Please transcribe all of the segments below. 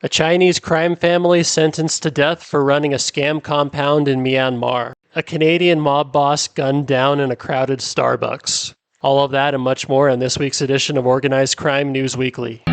A Chinese crime family sentenced to death for running a scam compound in Myanmar. A Canadian mob boss gunned down in a crowded Starbucks. All of that and much more in this week's edition of Organized Crime News Weekly.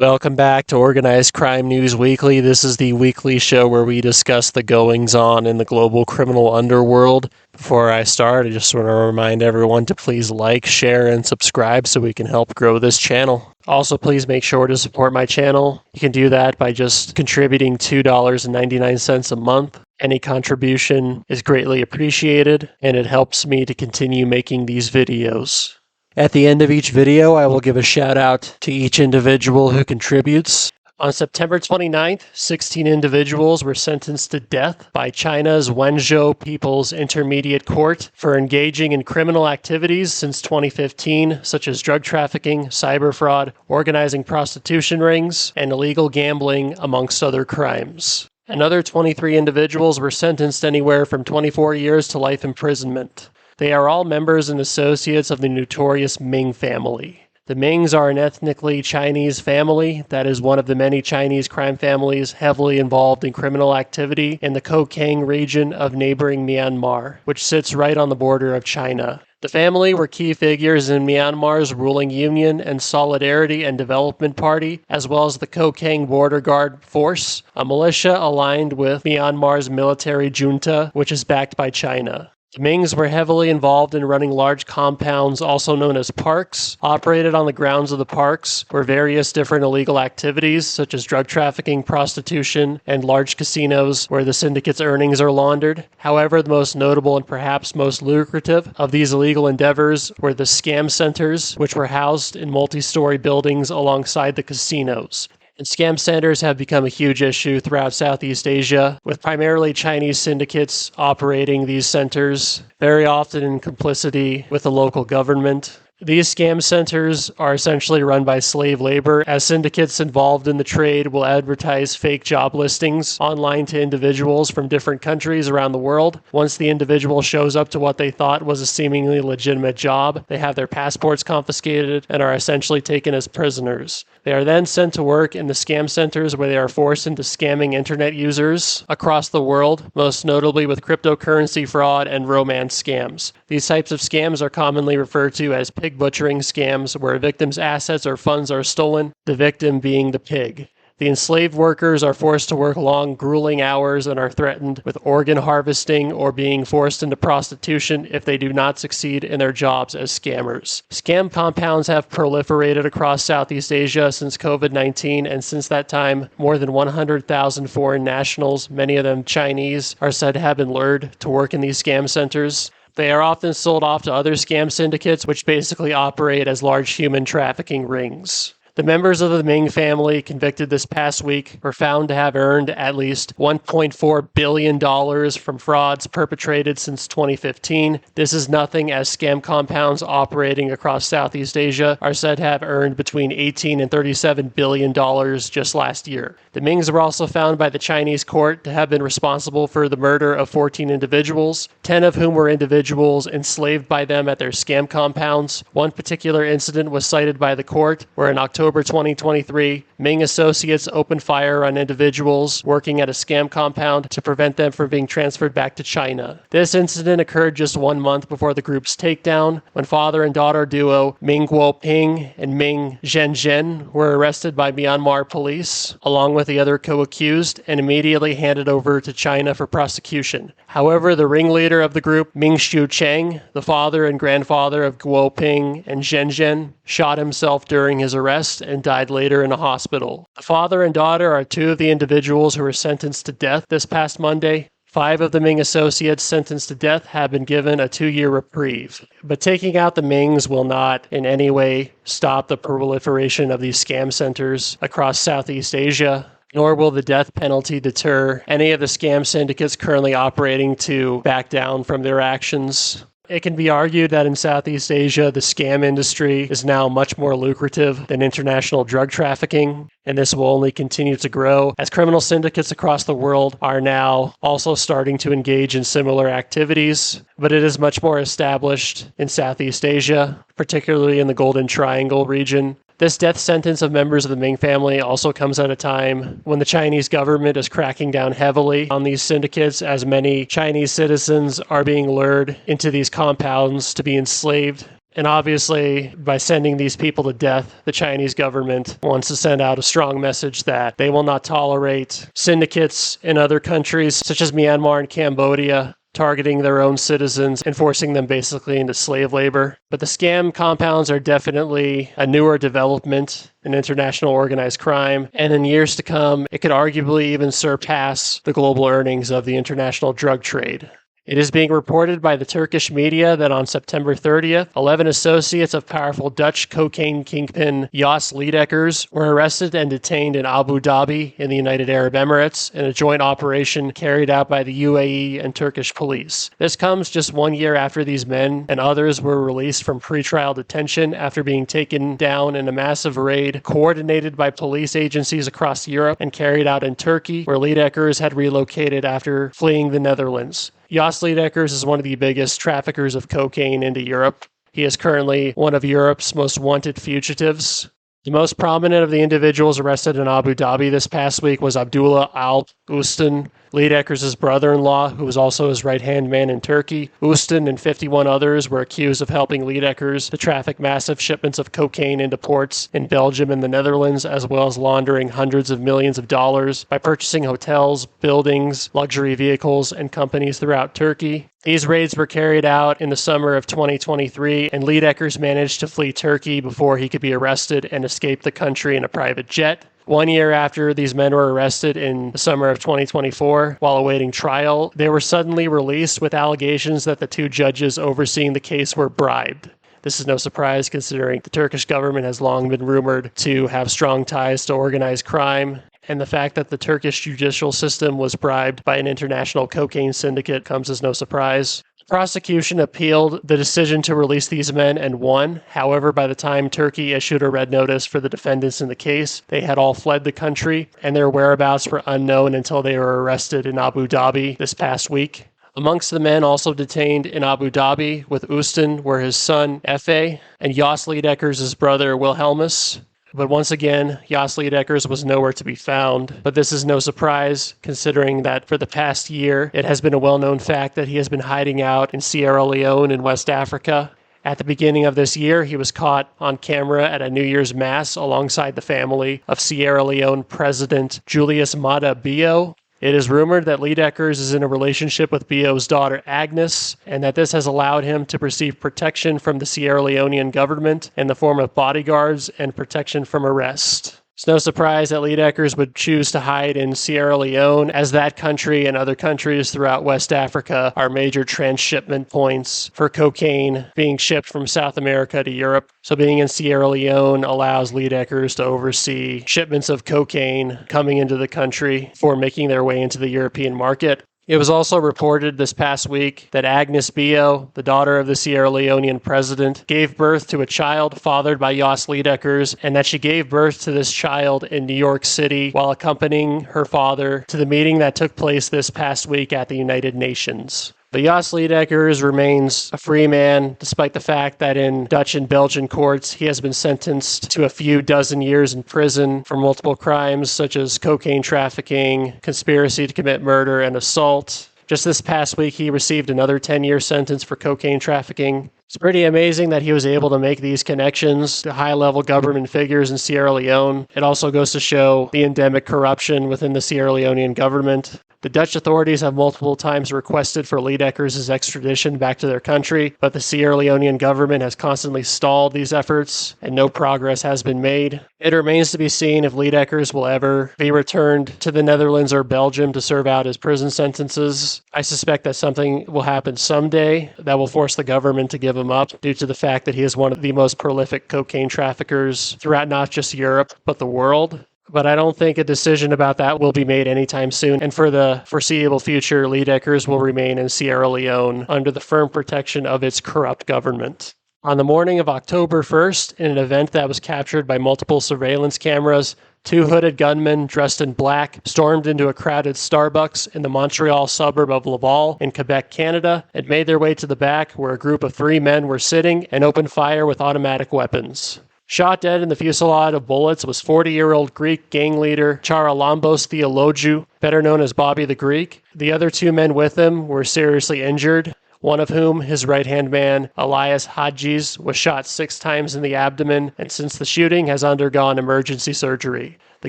Welcome back to Organized Crime News Weekly. This is the weekly show where we discuss the goings-on in the global criminal underworld. Before I start, I just want to remind everyone to please like, share, and subscribe so we can help grow this channel. Also, please make sure to support my channel. You can do that by just contributing $2.99 a month. Any contribution is greatly appreciated, and it helps me to continue making these videos. At the end of each video, I will give a shout out to each individual who contributes. On September 29th, 16 individuals were sentenced to death by China's Wenzhou People's Intermediate Court for engaging in criminal activities since 2015, such as drug trafficking, cyber fraud, organizing prostitution rings, and illegal gambling, amongst other crimes. Another 23 individuals were sentenced anywhere from 24 years to life imprisonment. They are all members and associates of the notorious Ming family. The Mings are an ethnically Chinese family that is one of the many Chinese crime families heavily involved in criminal activity in the Kokang region of neighboring Myanmar, which sits right on the border of China. The family were key figures in Myanmar's ruling Union and Solidarity and Development Party, as well as the Kokang Border Guard Force, a militia aligned with Myanmar's military junta, which is backed by China. The Mings were heavily involved in running large compounds, also known as parks, operated on the grounds of the parks, where various different illegal activities, such as drug trafficking, prostitution, and large casinos, where the syndicate's earnings are laundered. However, the most notable and perhaps most lucrative of these illegal endeavors were the scam centers, which were housed in multi-story buildings alongside the casinos. And scam centers have become a huge issue throughout Southeast Asia, with primarily Chinese syndicates operating these centers, very often in complicity with the local government. These scam centers are essentially run by slave labor, as syndicates involved in the trade will advertise fake job listings online to individuals from different countries around the world. Once the individual shows up to what they thought was a seemingly legitimate job, they have their passports confiscated and are essentially taken as prisoners. They are then sent to work in the scam centers where they are forced into scamming internet users across the world, most notably with cryptocurrency fraud and romance scams. These types of scams are commonly referred to as pig butchering scams, where a victim's assets or funds are stolen, the victim being the pig. The enslaved workers are forced to work long, grueling hours and are threatened with organ harvesting or being forced into prostitution if they do not succeed in their jobs as scammers. Scam compounds have proliferated across Southeast Asia since COVID-19, and since that time, more than 100,000 foreign nationals, many of them Chinese, are said to have been lured to work in these scam centers. They are often sold off to other scam syndicates, which basically operate as large human trafficking rings. The members of the Ming family convicted this past week were found to have earned at least $1.4 billion from frauds perpetrated since 2015. This is nothing, as scam compounds operating across Southeast Asia are said to have earned between $18 and $37 billion just last year. The Mings were also found by the Chinese court to have been responsible for the murder of 14 individuals, 10 of whom were individuals enslaved by them at their scam compounds. One particular incident was cited by the court where in October 2023, Ming associates opened fire on individuals working at a scam compound to prevent them from being transferred back to China. This incident occurred just 1 month before the group's takedown, when father and daughter duo Ming Guoping and Ming Zhenzhen were arrested by Myanmar police, along with the other co-accused, and immediately handed over to China for prosecution. However, the ringleader of the group, Ming Chang, the father and grandfather of Guoping and Zhenzhen, shot himself during his arrest and died later in a hospital. The father and daughter are two of the individuals who were sentenced to death this past Monday. 5 of the Ming associates sentenced to death have been given a 2-year reprieve. But taking out the Mings will not in any way stop the proliferation of these scam centers across Southeast Asia, nor will the death penalty deter any of the scam syndicates currently operating to back down from their actions. It can be argued that in Southeast Asia, the scam industry is now much more lucrative than international drug trafficking, and this will only continue to grow as criminal syndicates across the world are now also starting to engage in similar activities. But it is much more established in Southeast Asia, particularly in the Golden Triangle region. This death sentence of members of the Ming family also comes at a time when the Chinese government is cracking down heavily on these syndicates, as many Chinese citizens are being lured into these compounds to be enslaved. And obviously, by sending these people to death, the Chinese government wants to send out a strong message that they will not tolerate syndicates in other countries, such as Myanmar and Cambodia, targeting their own citizens and forcing them basically into slave labor. But the scam compounds are definitely a newer development in international organized crime, and in years to come, it could arguably even surpass the global earnings of the international drug trade. It is being reported by the Turkish media that on September 30th, 11 associates of powerful Dutch cocaine kingpin Jos Liedekkers were arrested and detained in Abu Dhabi in the United Arab Emirates in a joint operation carried out by the UAE and Turkish police. This comes just 1 year after these men and others were released from pretrial detention after being taken down in a massive raid coordinated by police agencies across Europe and carried out in Turkey, where Liedekkers had relocated after fleeing the Netherlands. Jos Liedekkers is one of the biggest traffickers of cocaine into Europe. He is currently one of Europe's most wanted fugitives. The most prominent of the individuals arrested in Abu Dhabi this past week was Abdullah Al-Ustan, Liedekkers' brother-in-law, who was also his right-hand man in Turkey. Ustan and 51 others were accused of helping Liedekkers to traffic massive shipments of cocaine into ports in Belgium and the Netherlands, as well as laundering hundreds of millions of dollars by purchasing hotels, buildings, luxury vehicles, and companies throughout Turkey. These raids were carried out in the summer of 2023, and Liedekkers managed to flee Turkey before he could be arrested and escape the country in a private jet. 1 year after these men were arrested in the summer of 2024, while awaiting trial, they were suddenly released with allegations that the two judges overseeing the case were bribed. This is no surprise considering the Turkish government has long been rumored to have strong ties to organized crime, and the fact that the Turkish judicial system was bribed by an international cocaine syndicate comes as no surprise. Prosecution appealed the decision to release these men and won. However, by the time Turkey issued a red notice for the defendants in the case, they had all fled the country, and their whereabouts were unknown until they were arrested in Abu Dhabi this past week. Amongst the men also detained in Abu Dhabi with Ustan were his son Efe and Jos Liedekkers' brother Wilhelmus. But once again, Jos Liedekkers was nowhere to be found. But this is no surprise, considering that for the past year, it has been a well-known fact that he has been hiding out in Sierra Leone in West Africa. At the beginning of this year, he was caught on camera at a New Year's Mass alongside the family of Sierra Leone President Julius Maada Bio. It is rumored that Liedekkers is in a relationship with Bio's daughter Agnes, and that this has allowed him to receive protection from the Sierra Leonean government in the form of bodyguards and protection from arrest. It's no surprise that Liedekkers would choose to hide in Sierra Leone, as that country and other countries throughout West Africa are major transshipment points for cocaine being shipped from South America to Europe. So being in Sierra Leone allows Liedekkers to oversee shipments of cocaine coming into the country for making their way into the European market. It was also reported this past week that Agnes Bio, the daughter of the Sierra Leonean president, gave birth to a child fathered by Jos Liedekkers, and that she gave birth to this child in New York City while accompanying her father to the meeting that took place this past week at the United Nations. But Jos Liedekkers remains a free man, despite the fact that in Dutch and Belgian courts, he has been sentenced to a few dozen years in prison for multiple crimes such as cocaine trafficking, conspiracy to commit murder, and assault. Just this past week, he received another 10-year sentence for cocaine trafficking. It's pretty amazing that he was able to make these connections to high-level government figures in Sierra Leone. It also goes to show the endemic corruption within the Sierra Leonean government. The Dutch authorities have multiple times requested for Liedekkers' extradition back to their country, but the Sierra Leonean government has constantly stalled these efforts, and no progress has been made. It remains to be seen if Liedekkers will ever be returned to the Netherlands or Belgium to serve out his prison sentences. I suspect that something will happen someday that will force the government to give him up due to the fact that he is one of the most prolific cocaine traffickers throughout not just Europe, but the world. but I don't think a decision about that will be made anytime soon. And for the foreseeable future, Liedeckers will remain in Sierra Leone under the firm protection of its corrupt government. On the morning of October 1st, in an event that was captured by multiple surveillance cameras, two hooded gunmen dressed in black stormed into a crowded Starbucks in the Montreal suburb of Laval in Quebec, Canada, and made their way to the back where a group of three men were sitting and opened fire with automatic weapons. Shot dead in the fusillade of bullets was 40-year-old Greek gang leader Charalambos Theologou, better known as Bobby the Greek. The other two men with him were seriously injured, one of whom, his right-hand man, Elias Hadjis, was shot 6 times in the abdomen and since the shooting has undergone emergency surgery. The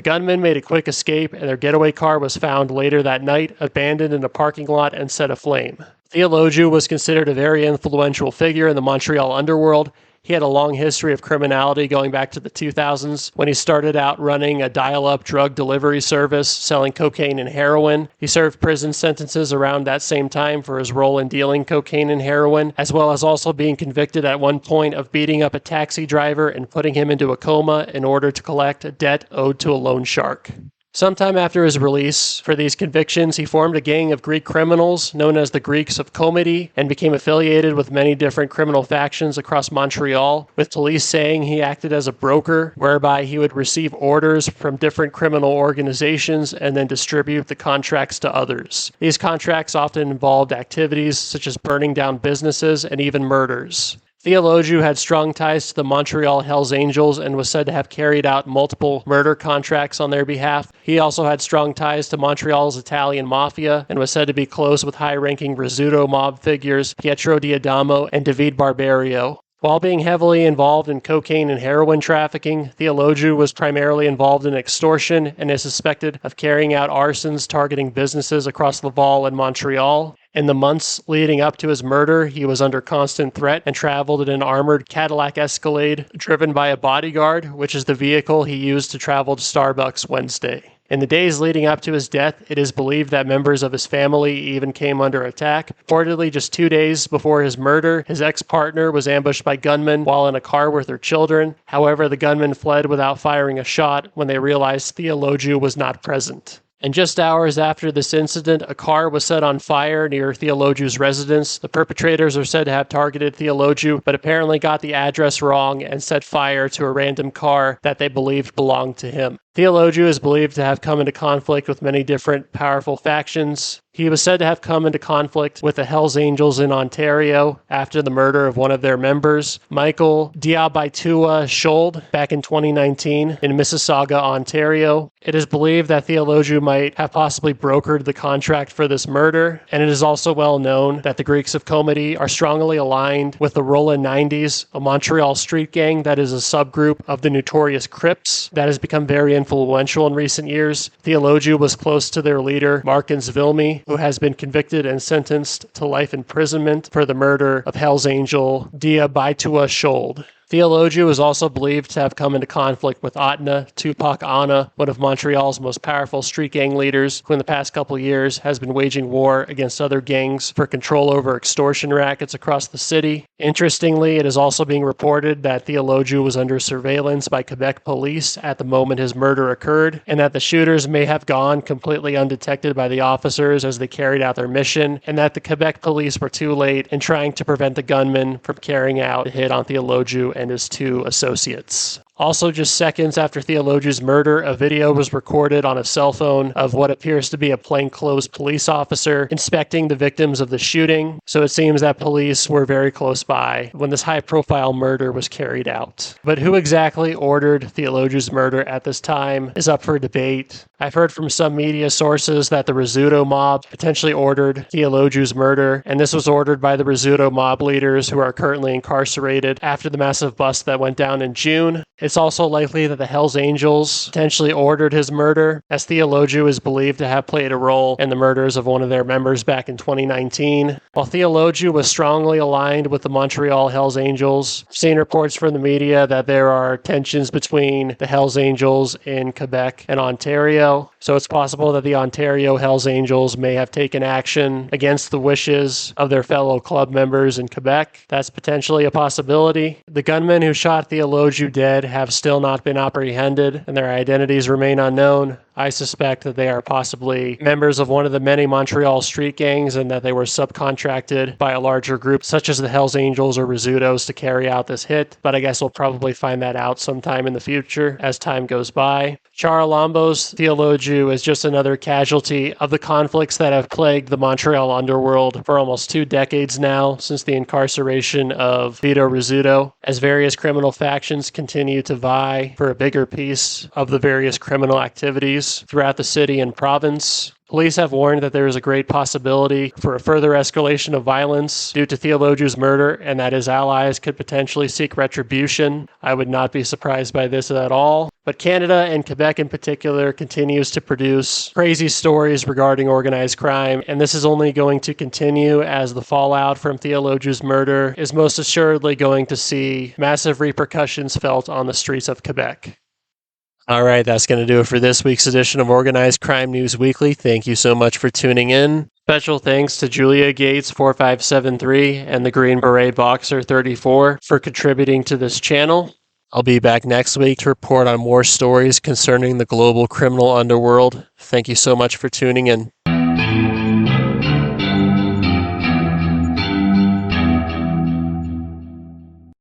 gunmen made a quick escape and their getaway car was found later that night, abandoned in a parking lot and set aflame. Theologou was considered a very influential figure in the Montreal underworld. He had a long history of criminality going back to the 2000s when he started out running a dial-up drug delivery service selling cocaine and heroin. He served prison sentences around that same time for his role in dealing cocaine and heroin, as well as also being convicted at one point of beating up a taxi driver and putting him into a coma in order to collect a debt owed to a loan shark. Sometime after his release for these convictions, he formed a gang of Greek criminals known as the Greeks of Comedy and became affiliated with many different criminal factions across Montreal, with police saying he acted as a broker, whereby he would receive orders from different criminal organizations and then distribute the contracts to others. These contracts often involved activities such as burning down businesses and even murders. Theologou had strong ties to the Montreal Hells Angels and was said to have carried out multiple murder contracts on their behalf. He also had strong ties to Montreal's Italian Mafia and was said to be close with high-ranking Rizzuto mob figures Pietro D'Adamo and David Barbario. While being heavily involved in cocaine and heroin trafficking, Theologou was primarily involved in extortion and is suspected of carrying out arsons targeting businesses across Laval and Montreal. In the months leading up to his murder, he was under constant threat and traveled in an armored Cadillac Escalade driven by a bodyguard, which is the vehicle he used to travel to Starbucks Wednesday. In the days leading up to his death, it is believed that members of his family even came under attack. Reportedly, just 2 days before his murder, his ex-partner was ambushed by gunmen while in a car with her children. However, the gunmen fled without firing a shot when they realized Theologou was not present. And just hours after this incident, a car was set on fire near Theologou's residence. The perpetrators are said to have targeted Theologou, but apparently got the address wrong and set fire to a random car that they believed belonged to him. Theologou is believed to have come into conflict with many different powerful factions. He was said to have come into conflict with the Hells Angels in Ontario after the murder of one of their members, Michael Diabaitua Schold, back in 2019 in Mississauga, Ontario. It is believed that Theologou might have possibly brokered the contract for this murder, and it is also well known that the Greeks of Comedy are strongly aligned with the Rollin' 90s, a Montreal street gang that is a subgroup of the notorious Crips that has become very influential in recent years. Theologou was close to their leader, Markins Vilmy, who has been convicted and sentenced to life imprisonment for the murder of Hells Angel Diabaitua Schold. Theologou is also believed to have come into conflict with Atna Tupac Ana, one of Montreal's most powerful street gang leaders, who in the past couple years has been waging war against other gangs for control over extortion rackets across the city. Interestingly, it is also being reported that Theologou was under surveillance by Quebec police at the moment his murder occurred, and that the shooters may have gone completely undetected by the officers as they carried out their mission, and that the Quebec police were too late in trying to prevent the gunmen from carrying out a hit on Theologou and his two associates. Also, just seconds after Theologou's murder, a video was recorded on a cell phone of what appears to be a plainclothes police officer inspecting the victims of the shooting. So it seems that police were very close by when this high-profile murder was carried out. But who exactly ordered Theologou's murder at this time is up for debate. I've heard from some media sources that the Rizzuto mob potentially ordered Theologou's murder, and this was ordered by the Rizzuto mob leaders who are currently incarcerated after the massive bust that went down in June. It's also likely that the Hells Angels potentially ordered his murder, as Theologou is believed to have played a role in the murders of one of their members back in 2019. While Theologou was strongly aligned with the Montreal Hells Angels, I've seen reports from the media that there are tensions between the Hells Angels in Quebec and Ontario. So it's possible that the Ontario Hells Angels may have taken action against the wishes of their fellow club members in Quebec. That's potentially a possibility. The gunmen who shot Theologiou dead have still not been apprehended, and their identities remain unknown. I suspect that they are possibly members of one of the many Montreal street gangs and that they were subcontracted by a larger group such as the Hells Angels or Rizzutos to carry out this hit, but I guess we'll probably find that out sometime in the future as time goes by. Charalambos Theologiou is just another casualty of the conflicts that have plagued the Montreal underworld for almost 2 decades now since the incarceration of Vito Rizzuto, as various criminal factions continue to vie for a bigger piece of the various criminal activities throughout the city and province. Police have warned that there is a great possibility for a further escalation of violence due to Theologiou's murder and that his allies could potentially seek retribution. I would not be surprised by this at all. But Canada and Quebec in particular continues to produce crazy stories regarding organized crime, and this is only going to continue as the fallout from Theologiou's murder is most assuredly going to see massive repercussions felt on the streets of Quebec. All right, that's going to do it for this week's edition of Organized Crime News Weekly. Thank you so much for tuning in. Special thanks to Julia Gates 4573 and the Green Beret Boxer 34 for contributing to this channel. I'll be back next week to report on more stories concerning the global criminal underworld. Thank you so much for tuning in.